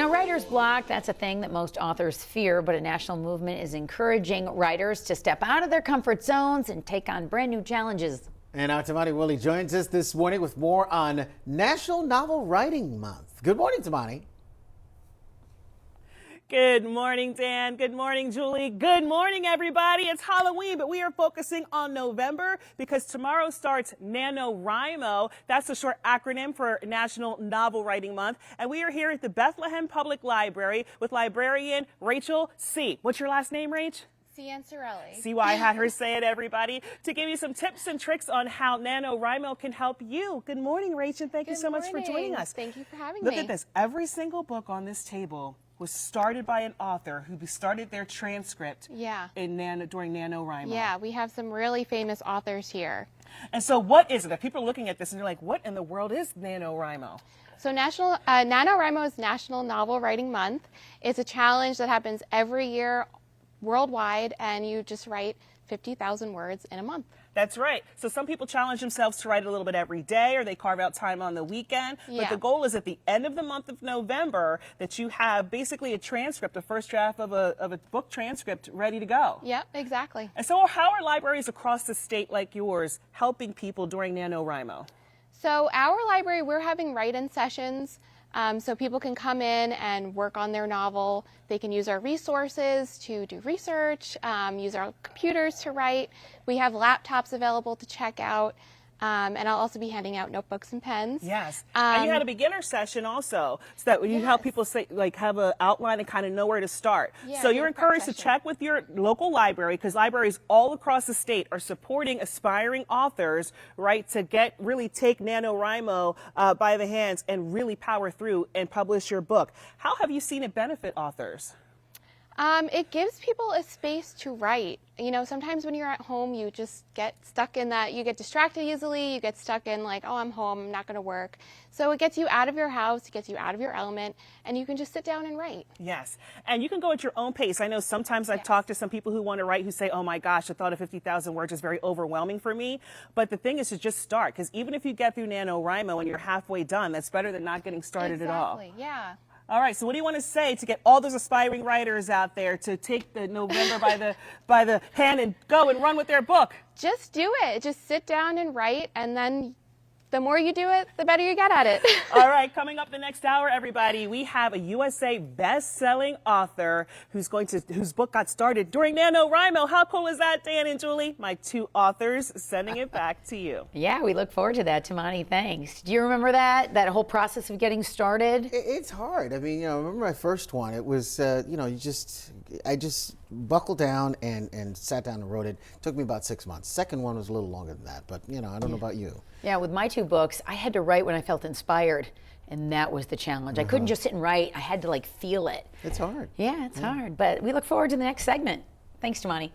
Now, writer's block, that's a thing that most authors fear, but a national movement is encouraging writers to step out of their comfort zones and take on brand new challenges. And our Tamani Wooley joins us this morning with more on National Novel Writing Month. Good morning, Tamani. Good morning, Dan. Good morning, Julie. Good morning, everybody. It's Halloween, but we are focusing on November because tomorrow starts NaNoWriMo. That's a short acronym for National Novel Writing Month. And we are here at the Bethlehem Public Library with librarian Rachael C. What's your last name, Rach? Ciancarelli. See why I had her say it, everybody, to give you some tips and tricks on how NaNoWriMo can help you. Good morning, Rach, and thank you so much for joining us. Thank you for having me. Look at this. Every single book on this table was started by an author who started their transcript during NaNoWriMo. Yeah, we have some really famous authors here. And so what is it? If people are looking at this and they're like, what in the world is NaNoWriMo? So NaNoWriMo is National Novel Writing Month. It's a challenge that happens every year worldwide, and you just write 50,000 words in a month. That's right. So some people challenge themselves to write a little bit every day, or they carve out time on the weekend. Yeah. But the goal is at the end of the month of November that you have basically a transcript, a first draft of a book transcript ready to go. Yep, exactly. And so how are libraries across the state like yours helping people during NaNoWriMo? So our library, we're having write-in sessions. So people can come in and work on their novel. They can use our resources to do research, use our computers to write. We have laptops available to check out, and I'll also be handing out notebooks and pens. Yes, and you had a beginner session also, so that you help people have an outline and kind of know where to start. Yeah, so you're encouraged to check with your local library, because libraries all across the state are supporting aspiring authors, right, to really take NaNoWriMo by the hands and really power through and publish your book. How have you seen it benefit authors? It gives people a space to write. You know, sometimes when you're at home, you just get stuck in that, you get distracted easily, you get stuck in like, oh, I'm home, I'm not going to work. So it gets you out of your house, it gets you out of your element, and you can just sit down and write. Yes, and you can go at your own pace. I know sometimes I've talked to some people who want to write who say, oh my gosh, the thought of 50,000 words is very overwhelming for me. But the thing is to just start, because even if you get through NaNoWriMo and you're halfway done, that's better than not getting started at all. Exactly, yeah. All right, so what do you want to say to get all those aspiring writers out there to take the November by the hand and go and run with their book? Just do it. Just sit down and write, and then the more you do it, the better you get at it. All right, coming up the next hour, everybody, we have a USA best-selling author whose book got started during NaNoWriMo. How cool is that, Dan and Julie? My two authors sending it back to you. Yeah, we look forward to that, Tamani. Thanks. Do you remember that whole process of getting started? It's hard. I mean, I remember my first one. It was, I just buckled down and sat down and wrote it. It took me about 6 months. Second one was a little longer than that, but I don't know about you. Yeah, with my two books, I had to write when I felt inspired, and that was the challenge. I couldn't just sit and write. I had to feel it. It's hard. Yeah, it's hard, but we look forward to the next segment. Thanks, Tamani.